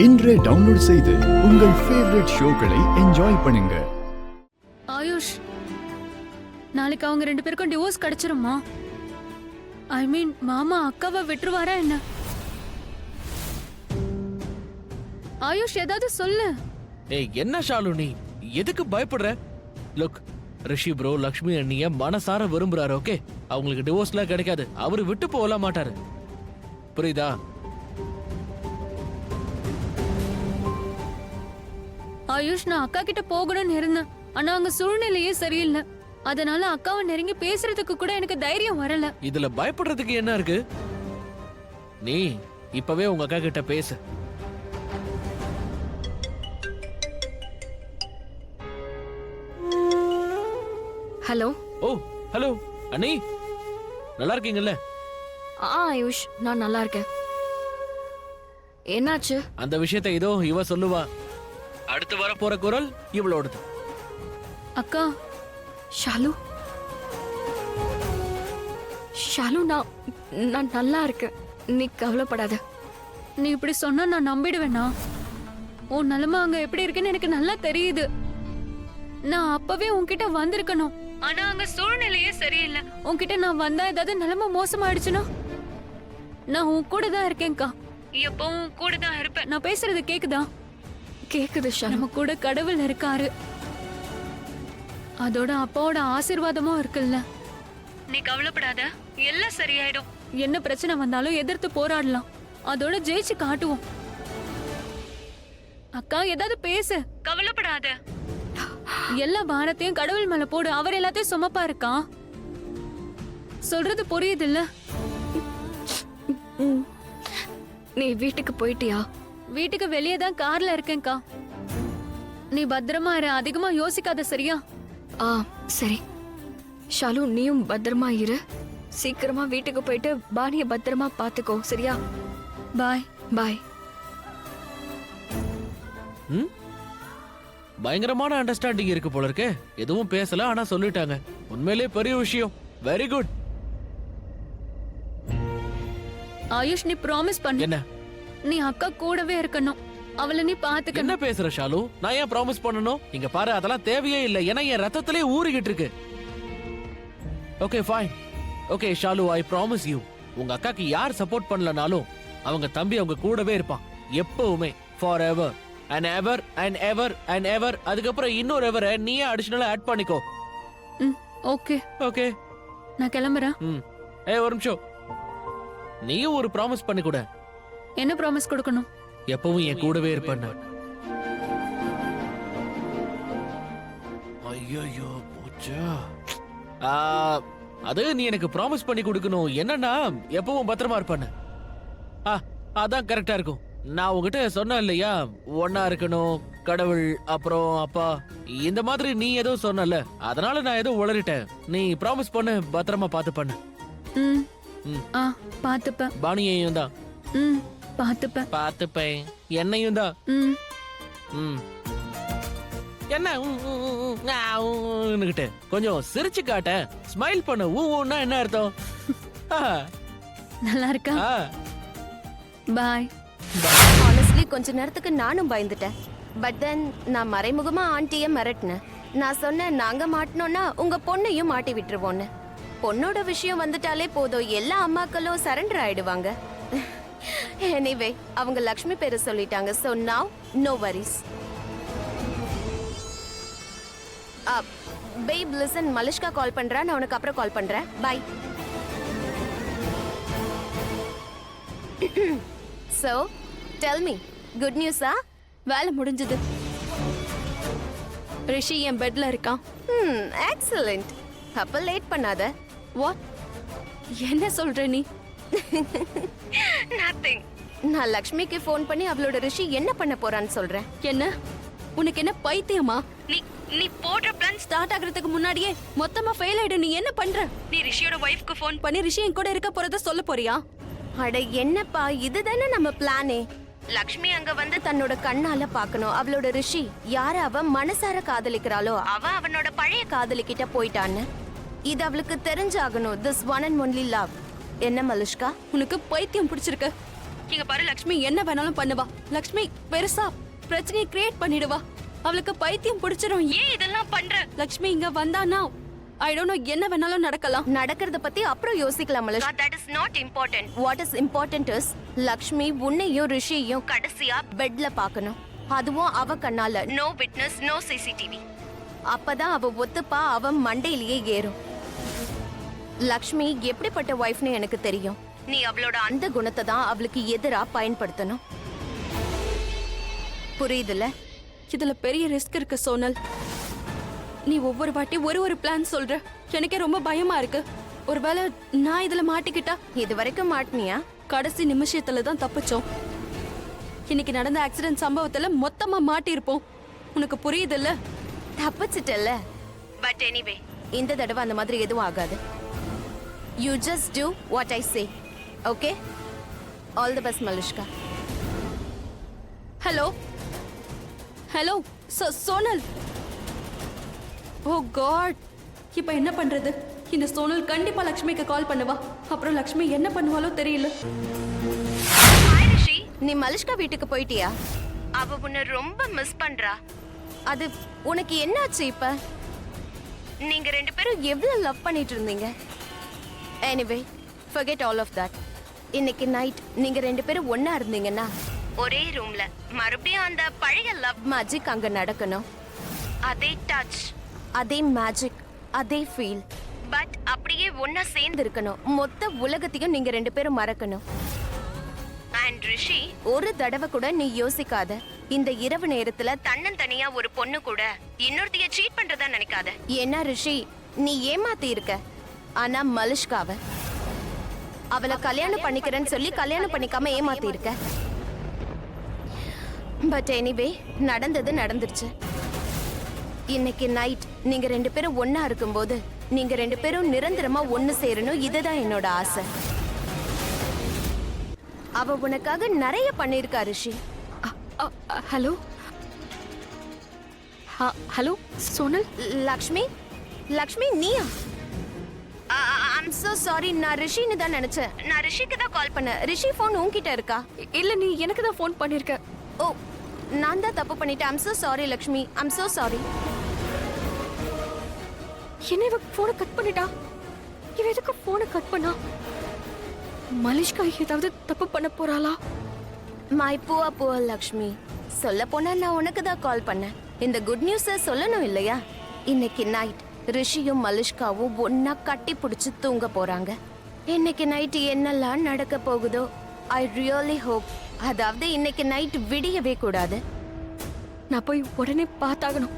இன்றே டவுன்லோட் செய்து உங்கள் ஃபேவரட் ஷோக்களை என்ஜாய் பண்ணுங்க. ஆயுஷ், நாளைக்கு அவங்க 2 பேருக்கும் டிவோர்ஸ் கிடைச்சிருமா? ஐ மீன், மாமா அக்காவை விட்டுருவாரா என்ன? ஆயுஷ், ஏதாவது சொல்லு. ஏய், என்ன ஷாலு நீ எதுக்கு பயப்படுற? லுக், ரிஷி ப்ரோ லக்ஷ்மி அண்ணிய மனசார விரும்புறாரு. ஓகே, அவங்களுக்கு டிவோர்ஸ்லாம் கிடைக்காது. அவரு விட்டு போகல மாட்டாரு, புரியுதா? ஆயுஷ், நான் அக்கா கிட்ட போகணும்னு இருந்தேன். ஆனா அங்க சூழ்நிலையே சரியில்லை. அதனால அக்காவை நெருங்கி பேசுறதுக்கு கூட எனக்கு தைரியம் வரல. இதுல பயப்படுறதுக்கு என்ன இருக்கு? நீ இப்பவே உங்க அக்கா கிட்ட பேசு. ஹலோ. ஓ, ஹலோ அண்ணி, நல்லா இருக்கீங்கல்ல? ஆயுஷ், நான் நல்லா இருக்கேன். என்னாச்சு? அந்த விஷயத்தை இதோ இவ சொல்லுவா. அடுத்து வர போற குரல் இவளோடது. அக்கா. ஷாலு, ஷாலு, நான் நல்லா இருக்கேன். நீ கவலைப்படாத. நீ இப்படி சொன்னா நான் நம்பிடுவேனா? உன் நிலைமை அங்க எப்படி இருக்குன்னு எனக்கு நல்லா தெரியுது. நான் அப்பவே உன்கிட்ட வந்திருக்கணும். ஆனா அங்க சூழ்நிலையே சரியில்லை. உன்கிட்ட நான் வந்தா ஏதாவது நிலைமை மோசமாயிடுச்சுன்னா? நான் உன் கூட தான் இருக்கேன்க்கா. எப்பவும் உன் கூட தான் இருப்பேன். நான் பேசுறது கேக்குதா? கேக்குது ஷாலு. நம்ம கூட கடவுள் இருக்காரு. அதோட அப்பாவோட ஆசீர்வாதமும் இருக்குல்ல. நீ கவலைப்படாத, எல்லாம் சரியாயிடும். என்ன பிரச்சனை வந்தாலும் எதிர்த்து போராடலாம். அதோட ஜெயிச்சு காட்டுவோம். அக்கா, ஏதாவது பேசு, கவலைப்படாத. எல்லா பாரத்தையும் கடவுள் மேல போடு. அவர் எல்லாத்தையும் சுமப்பா இருக்கா. சொல்றது புரியுதுல்ல? நீ வீட்டுக்கு போயிட்டியா? வீட்டுக்கு வெளியே தான் கார்ல இருக்கேன்க்கா. நீ பத்திரமா இரு, அதிகமா யோசிக்காத, சரியா? ஆ, சரி. ஷாலு, நீயும் பத்திரமா இரு. சீக்கிரமா வீட்டுக்கு போயிட்டு பாணிய பத்திரமா பாத்துக்கோ, சரியா? பாய். பாய். பயங்கரமான அண்டர்ஸ்டாண்டிங் இருக்கு போல இருக்கே. எதுவும் பேசல, ஆனா சொல்லிட்டாங்க. உண்மையிலேயே பெரிய விஷயம். Very good. ஆயுஷ், நீ ப்ராமிஸ் பண்ணு. என்ன? நீ அக்கா கூடவே இருக்கணும். அவளை நீ பாத்துக்க. என்ன பேசுற ஷாலு? நான் ஏன் ப்ராமிஸ் பண்ணணும்? இங்க பாரு, அதெல்லாம் தேவையே இல்லை. ஏன்னா என் ரத்தத்திலே ஊறிக்கிட்டு இருக்கு. Okay, fine. Okay Shalu, I promise you. உங்க அக்காக்கு யார் சப்போர்ட் பண்ணலனாலும் அவங்க தம்பி அவங்க கூடவே இருப்பான், எப்பவுமே. For ever and ever and ever and எவர். அதுக்கப்புறம் இன்னொரு எவரை நீயே அடிஷனலா ஆட் பண்ணிக்கோ. ஓகே ஓகே, நான் கிளம்புறேன். ஏய், ஒரு நிமிஷம். நீயும் ஒரு ப்ராமிஸ் பண்ணி கூட. என்ன ப்ராமிஸ் கொடுக்கணும்? எப்பவும் என் கூடவே இருப்பேன்னு. ஐயோ போச்சா. அது நீ எனக்கு ப்ராமிஸ் பண்ணி கொடுக்கணும். என்னன்னா, எப்பவும் பத்திரமா இருப்பேன்னு. அதான் கரெக்டா இருக்கும். நான் உங்ககிட்ட சொன்னேன் இல்லையா, ஒன்னா இருக்கணும், கடவுள், அப்புறம் அப்பா, இந்த மாதிரி நீ ஏதோ சொன்னல. அதனால நான் ஏதோ உளறிட்டேன். நீ ப்ராமிஸ் பண்ணு, பத்திரமா பாத்து பண்ணு. பாத்துப்பேன். பாணியையும் தான் பாத்துப்பேன். பாத்துப்பேன். என்னையும் தான். என்ன கொஞ்சம் சிரிச்சு காட்ட, ஸ்மைல் பண்ண. ஊன்னா என்ன அர்த்தம்? நல்லா இருக்கா? பாய். Honestly, கொஞ்ச நேரத்துக்கு நானும் பயந்துட்டேன். பட் தென் நான் மறைமுகமா ஆண்டிய மிரட்டினேன். நான் சொன்னேன், நாங்க மாட்டினோம்னா உங்க பொண்ணையும் மாட்டி விட்டுருவோன்னு. பொண்ணோட விஷயம் வந்துட்டாலே போதும், எல்லா அம்மாக்களும் சரண்டர் ஆயிடுவாங்க. எனிவே, அவங்க லக்ஷ்மி பேரை சொல்லிட்டாங்க. So now no worries. Babe listen, Malishka call பண்றா. நான் உனக்கு அப்புறம் கால் பண்றேன். Bye. So tell me, good news ஆ? வேலை முடிஞ்சது. ரிஷி என் பெட்ல இருக்கான். எக்ஸலென்ட். அப்ப லேட் பண்ணாத. வாட்? என்ன சொல்ற நீ? நதிங். நான் லக்ஷ்மிக்கு ஃபோன் பண்ணி அவளோட ரிஷி என்ன பண்ண போறான்னு சொல்றேன். என்ன? உனக்கு என்ன பைத்தியமா? நீ போடுற பிளான் ஸ்டார்ட் ஆகிறதுக்கு முன்னாடியே மொத்தமா ஃபெயில் ஆயிடு. நீ என்ன பண்ற? நீ ரிஷியோட வைஃப்க்கு ஃபோன் பண்ணி ரிஷி என் கூட இருக்க போறத சொல்ல போறியா? அட என்னப்பா, இதுதானே நம்ம பிளானே. லக்ஷ்மி அங்க வந்து தன்னோட கண்ணால பாக்கணும் அவளோட ரிஷி யார அவ மனசார காதலிக்கிறாளோ அவ அவனோட பழைய காதலிக்கிட்ட போயிட்டான்னு. இது அவளுக்கு தெரிஞ்சாகணும். This one and only love. என்ன மலிஷ்கா, உனக்கு பைத்தியம் பிடிச்சிருக்கு? இங்க பாரு லக்ஷ்மி என்ன வேணாலும் பண்ணுவா. லக்ஷ்மி பெருசா பிரச்சனையை கிரியேட் பண்ணிடுவா. அவளுக்கு பைத்தியம் பிடிச்சிரும். ஏன் இதெல்லாம் பண்ற? லக்ஷ்மி இங்க வந்தானா ஐ டோன்ட் நோ என்ன வேணாலும் நடக்கலாம். நடக்கிறத பத்தி அப்புறம் யோசிக்கலாம் மலேஷ். That is not important. What is important is Lakshmi உன்னையும் ரிஷியையும் கடைசியா பெட்ல பார்க்கணும். அதுவும் அவ கண்ணால. No witness, no CCTV. அப்பதான் அவ ஒத்துப்பா, அவ மண்டையிலேயே ஏறும். லக்ஷ்மி எப்படிப்பட்ட வைஃப்னு எனக்கு தெரியும். நீ அவளோட அந்த குணத்தை தான் அவளுக்கு எதிரா பயன்படுத்தணும். புரியுதுல? இதுல பெரிய ரிஸ்க் இருக்கு சோனல். நீ ஒவ்வொரு வாட்டி ஒரு பிளான் சொல்ற. எனக்கே ரொம்ப பயமா இருக்கு. ஒருவேளை நான் இதுல மாட்டிக்கிட்டா? இது வரைக்கும் மாட்டினியா? கடைசி நிமிஷத்துல தான் தப்பிச்சோம். இன்னைக்கு நடந்த ஆக்சிடென்ட் சம்பவத்துல மொத்தமா மாட்டியிருப்போம். உனக்கு புரியுதுல்ல? தப்பிச்சிட்டல. பட் எனிவே இந்த தடவை அந்த மாதிரி எதுவும் ஆகாது. You just do what I say. Okay? All the best Malishka. Hello hello Sonal. Oh god, இப்போ என்ன பண்றது? இந்த சோனல் கண்டிப்பா லக்ஷ்மிக்கு கால் பண்ணுவா. அப்புறம் லக்ஷ்மி என்ன பண்ணுவாலோ தெரியல. ஹாய் ரிஷி, நீ மலிஷ்கா வீட்டுக்கு போயிட்டியா? அவ உன்னை ரொம்ப மிஸ் பண்றா. அது உனக்கு என்னாச்சு இப்ப? நீங்க ரெண்டு பேரும் எவ்வளவு லவ் பண்ணிட்டு இருந்தீங்க? Anyway forget all of that. இன்னைக்கு நைட் நீங்க ரெண்டு பேரும் ஒண்ணா இருந்தீங்கன்னா ஒரே ரூம்ல மறுபடியும் அந்த பழைய லவ் மேஜிக் அங்க நடக்கணும். அதே டச், அதே மேஜிக், அதே ஃபீல். பட் அப்படியே ஒண்ணா சேர்ந்து இருக்கணும். மொத்த உலகத்தையும் நீங்க ரெண்டு பேரும் மறக்கணும். அண்ட் ரிஷி, ஒரு தடவை கூட நீ யோசிக்காத. இந்த இரவு நேரத்துல தன்னந்தனியா ஒரு பொண்ணு கூட இன்னொருத்தைய சீட் பண்றதா நினைக்காத. ஏன்னா ரிஷி, நீ ஏமாத்தி இருக்க. ஆனா மலிஷ்காவ அவளை கல்யாணம் பண்ணிக்கிறேன்னு சொல்லி கல்யாணம் பண்ணிக்காம ஏமாத்தி இருக்க. பட் எனிவே நடந்தது நடந்துருச்சு. இன்னைக்கு நைட் நீங்க ரெண்டு பேரும் ஒண்ணா இருக்கும்போது நீங்க ரெண்டு பேரும் நிரந்தரமா ஒண்ணு சேரணும். இதுதான் என்னோட ஆசை. அவ உனக்காக நிறைய பண்ணிருக்கா ரிஷி. Hello hello Sonal. லக்ஷ்மி, லக்ஷ்மி நீயா? I'm so sorry. நான் ரிஷின்னு தான் நினைச்சேன். நான் ரிஷிக்கு தான் கால் பண்ணேன். ரிஷி ஃபோன் உன்கிட்ட இருக்கா? இல்ல, நீ எனக்கு தான் ஃபோன் பண்ணிருக்க. ஓ, நான் தான் தப்பு பண்ணிட்டேன். I'm so sorry Lakshmi. I'm so sorry. என்ன இவ போனை கட் பண்ணிட்டா? இவ எதுக்கு போனை கட் பண்ணா? மலிஷ்கா ஏதாவது தப்பு பண்ண போறாளா? My poor Lakshmi. சொல்ல போனா நான் உனக்கு தான் கால் பண்ணேன். இந்த குட் நியூஸை சொல்லணும் இல்லையா? இன்னைக்கு நைட் ரிஷியும் மலிஷ்காவும் ஒன்னா கட்டி பிடிச்சு தூங்க போறாங்க. இன்னைக்கு நைட் என்னெல்லாம் நடக்க போகுதோ ஐ ரியலி ஹோப். அதாவது இன்னைக்கு நைட் விடியவே கூடாது. நான் போய் உடனே பார்த்தாகணும்.